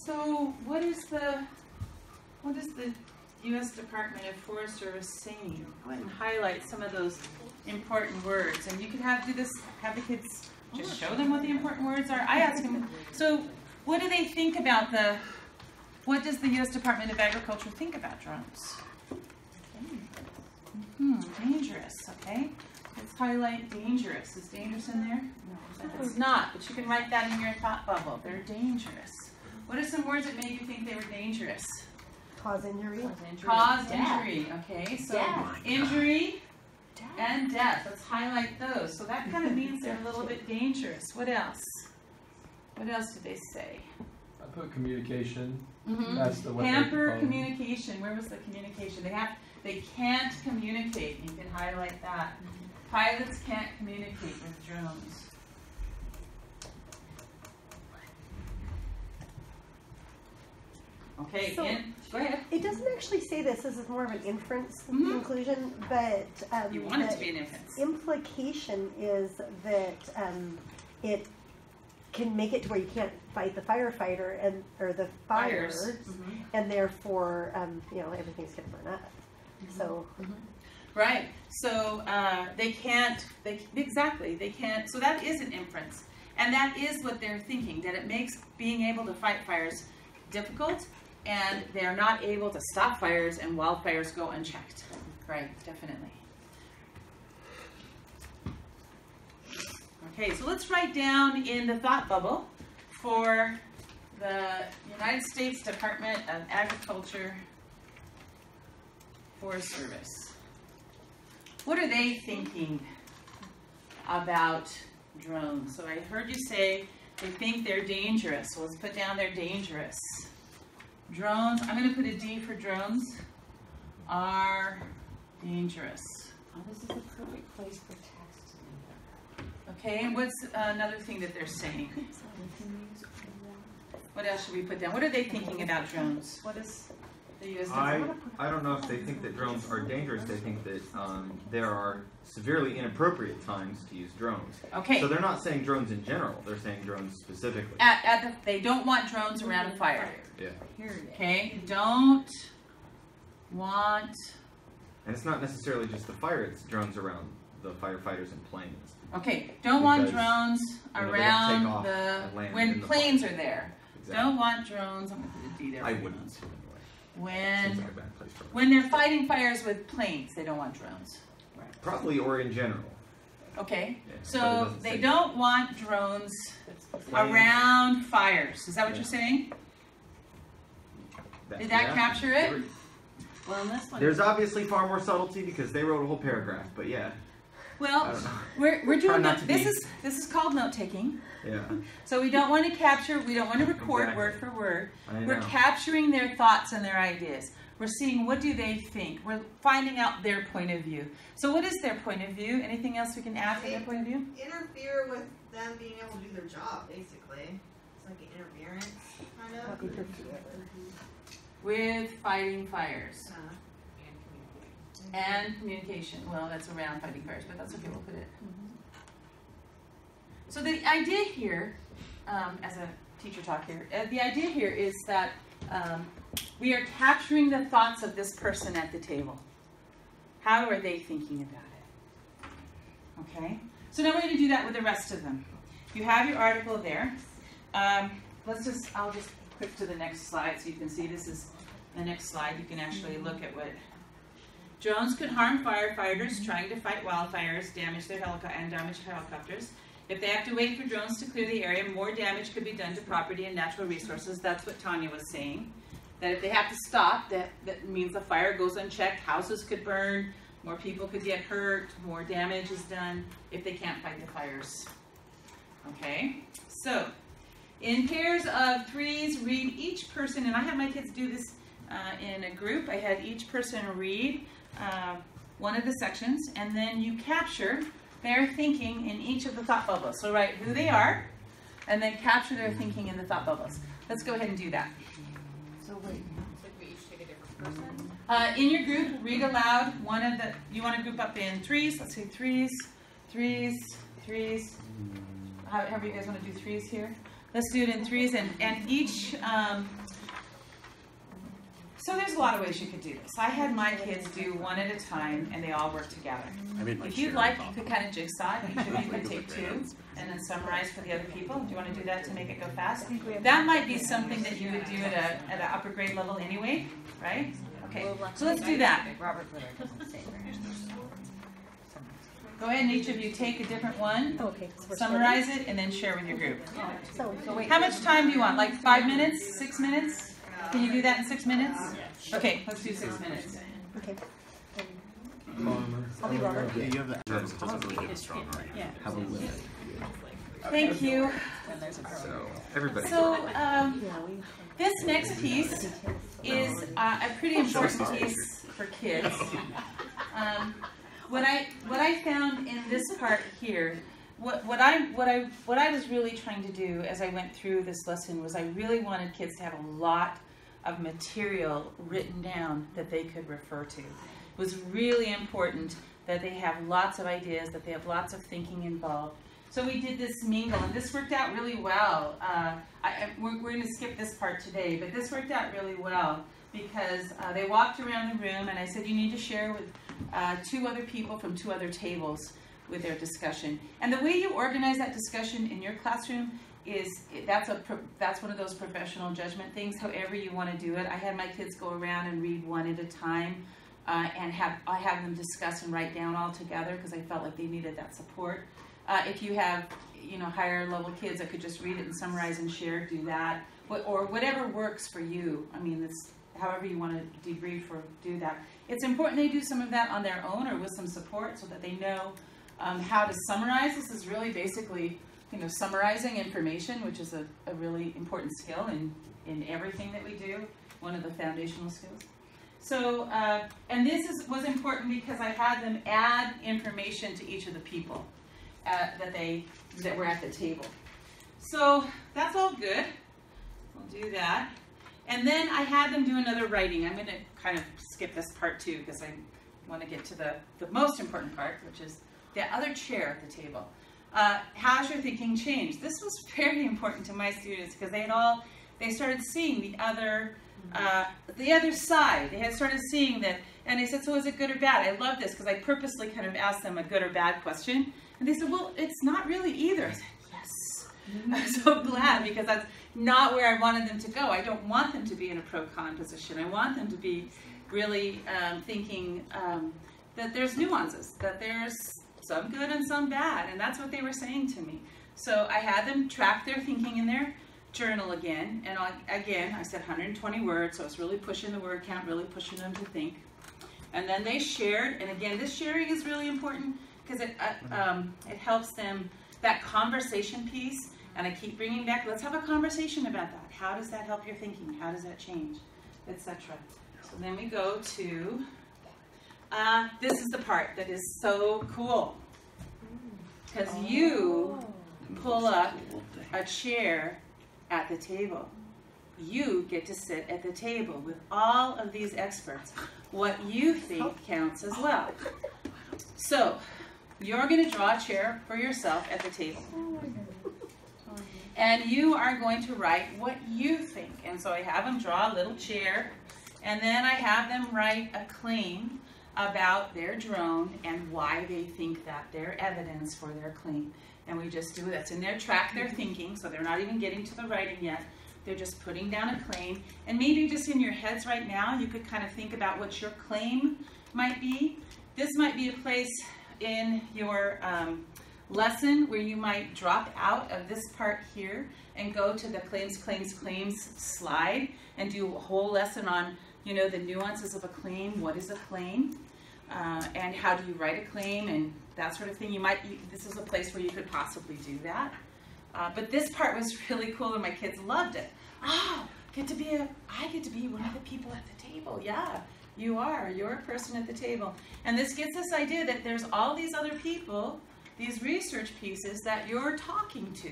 So what is the U.S. Department of Forest Service saying? Go ahead and highlight some of those important words, and you can have the kids just show them what the important words are. I ask them. So what do they think about what does the U.S. Department of Agriculture think about drones? Dangerous. Okay. Let's highlight dangerous. Is dangerous in there? No, it's not. But you can write that in your thought bubble. They're dangerous. What are some words that made you think they were dangerous? Cause injury. Cause injury. Okay, so injury and death. Let's highlight those. So that kind of means they're a little bit dangerous. What else? What else did they say? I put communication. That's the one. Hamper communication. Where was the communication? They can't communicate. You can highlight that. Pilots can't communicate with drones. Okay, So, go ahead. It doesn't actually say this. This is more of an inference conclusion, but You want it to be an inference. Implication is that it can make it to where you can't fight the firefighter or the fires, and therefore everything's going to burn up. So. Right. So they can't. They can't. So that is an inference, and that is what they're thinking. That it makes being able to fight fires difficult, and they're not able to stop fires, and wildfires go unchecked. Right. Definitely. Okay. So let's write down in the thought bubble for the United States Department of Agriculture Forest Service. What are they thinking about drones? So I heard you say they think they're dangerous. So let's put down they're dangerous. Drones, I'm going to put a D for drones, are dangerous. Oh, this is the perfect place for text. Okay, and what's another thing that they're saying? What else should we put down? What are they thinking about drones? What is the U.S. I don't know if they think that drones are dangerous. They think that there are severely inappropriate times to use drones. Okay. So they're not saying drones in general. They're saying drones specifically. They don't want drones around a fire. Yeah. Okay. Don't want. And it's not necessarily just the fire. It's drones around the firefighters and planes. Okay. Don't want drones around when planes are there. Exactly. Don't want drones. I'm going to put a D there. I wouldn't. When they're fighting fires with planes, they don't want drones. Probably, or in general. Okay, yeah, so they don't want drones around fires. Is that what you're saying? Did that capture it? Well, in this one, there's obviously far more subtlety because they wrote a whole paragraph, but yeah. Well, we're doing this is called note taking. Yeah. So we don't want to capture, we don't want to record word for word. We're capturing their thoughts and their ideas. We're seeing what do they think. We're finding out their point of view. So what is their point of view? Anything else we can add for their point of view? Interfere with them being able to do their job, basically. It's like an interference, kind of. With fighting fires. And communication. Well, that's around fighting fires, but that's okay, we'll put it. So the idea here, as a teacher talk here, the idea here is that we are capturing the thoughts of this person at the table. How are they thinking about it? Okay? So now we're going to do that with the rest of them. You have your article there. I'll just click to the next slide so you can see this is the next slide. You can actually look at what drones could harm firefighters trying to fight wildfires, damage helicopters. If they have to wait for drones to clear the area, more damage could be done to property and natural resources. That's what Tanya was saying. That if they have to stop, that means the fire goes unchecked, houses could burn, more people could get hurt, more damage is done if they can't fight the fires. Okay? So, in pairs of threes, read each person, and I had my kids do this in a group. I had each person read one of the sections, and then you capture their thinking in each of the thought bubbles. So write who they are, and then capture their thinking in the thought bubbles. Let's go ahead and do that. So wait, so we each take a different person? In your group, read aloud one of the, you want to group up in threes. Let's say threes, threes, threes. However you guys want to do threes here. let's do it in threes, and each, so there's a lot of ways you could do this. I had my kids do one at a time, and they all work together. If you'd like, you could kind of jigsaw. Each of you could take two, and then summarize for the other people. Do you want to do that to make it go fast? That might be something that you would do at an upper grade level anyway, right? Okay, so let's do that. Go ahead and each of you take a different one, Okay. So we're summarize it, and then share with your group. starting. So wait. How much time do you want? Like 5 minutes? 6 minutes? Can you do that in 6 minutes? Okay, let's do 6 minutes. Okay. Farmer. I'll be Robert. Yeah, you have that. Travis doesn't really have a strong arm. Yeah. Have a limit. Thank you. So everybody. So, Yeah, we. this next piece is a pretty important piece for kids. What I found in this part here, what I was really trying to do as I went through this lesson was I really wanted kids to have a lot of material written down that they could refer to. It was really important that they have lots of ideas, that they have lots of thinking involved. So we did this mingle, and this worked out really well. We're going to skip this part today, but this worked out really well because they walked around the room, and I said, you need to share with 2 other people from 2 other tables with their discussion. And the way you organize that discussion in your classroom is, that's one of those professional judgment things, however you want to do it. I had my kids go around and read one at a time, and I have them discuss and write down all together because I felt like they needed that support. If you have, higher level kids that could just read it and summarize and share, do that. Or whatever works for you. I mean, it's however you want to debrief or do that. It's important they do some of that on their own or with some support so that they know how to summarize. This is really basically, summarizing information, which is a really important skill in everything that we do, one of the foundational skills. So, and this was important because I had them add information to each of the people that were at the table. So that's all good. We'll do that. And then I had them do another writing. I'm going to kind of skip this part too because I want to get to the most important part, which is the other chair at the table. How's your thinking changed? This was very important to my students because they started seeing the other side. They had started seeing that, and they said, so is it good or bad? I love this because I purposely kind of asked them a good or bad question. And they said, well, it's not really either. I said, yes. I'm so glad because that's not where I wanted them to go. I don't want them to be in a pro-con position. I want them to be really thinking that there's nuances, that there's some good and some bad, and that's what they were saying to me. So I had them track their thinking in their journal again, and again, I said 120 words, so I was really pushing the word count, really pushing them to think. And then they shared, and again, this sharing is really important because it helps them, that conversation piece, and I keep bringing back, let's have a conversation about that. How does that help your thinking? How does that change? Etc. So then we go to, this is the part that is so cool. Because you pull up a chair at the table. You get to sit at the table with all of these experts. What you think counts as well. So, you're going to draw a chair for yourself at the table. And you are going to write what you think. And so I have them draw a little chair, and then I have them write a claim about their drone and why they think that, their evidence for their claim. And we just do that's in their track their thinking, so they're not even getting to the writing yet. They're just putting down a claim. And maybe just in your heads right now, you could kind of think about what your claim might be. This might be a place in your lesson where you might drop out of this part here and go to the claims slide and do a whole lesson on, the nuances of a claim. What is a claim? And how do you write a claim and that sort of thing. This is a place where you could possibly do that. But this part was really cool and my kids loved it. I get to be one of the people at the table. Yeah, you are. You're a person at the table. And this gets this idea that there's all these other people, these research pieces that you're talking to.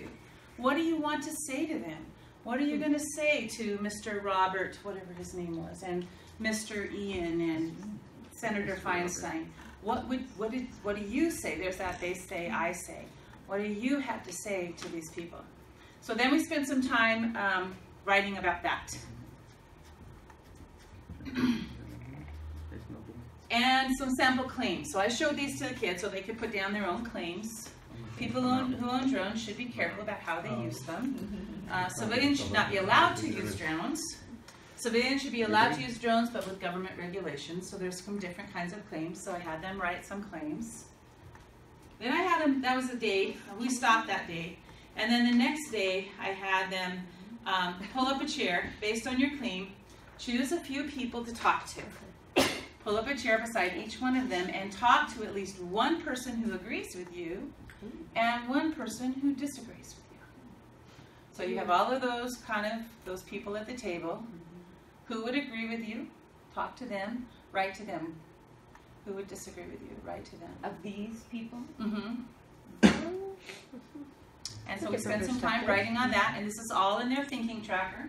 What do you want to say to them? What are you going to say to Mr. Robert, whatever his name was, and Mr. Ian and Senator Feinstein? What do you say? There's that they say, I say. What do you have to say to these people? So then we spent some time writing about that. And some sample claims. So I showed these to the kids so they could put down their own claims. People who own drones should be careful about how they use them. Civilians should not be allowed to use drones. Civilians should be allowed to use drones, but with government regulations. So there's some different kinds of claims. So I had them write some claims. Then I had them, that was the day, we stopped that day. And then the next day, I had them pull up a chair based on your claim, choose a few people to talk to. Pull up a chair beside each one of them and talk to at least one person who agrees with you and one person who disagrees with you. So you have all of those those people at the table. Who would agree with you? Talk to them, write to them. Who would disagree with you? Write to them. Of these people? And so we spent some time writing on that, and this is all in their thinking tracker.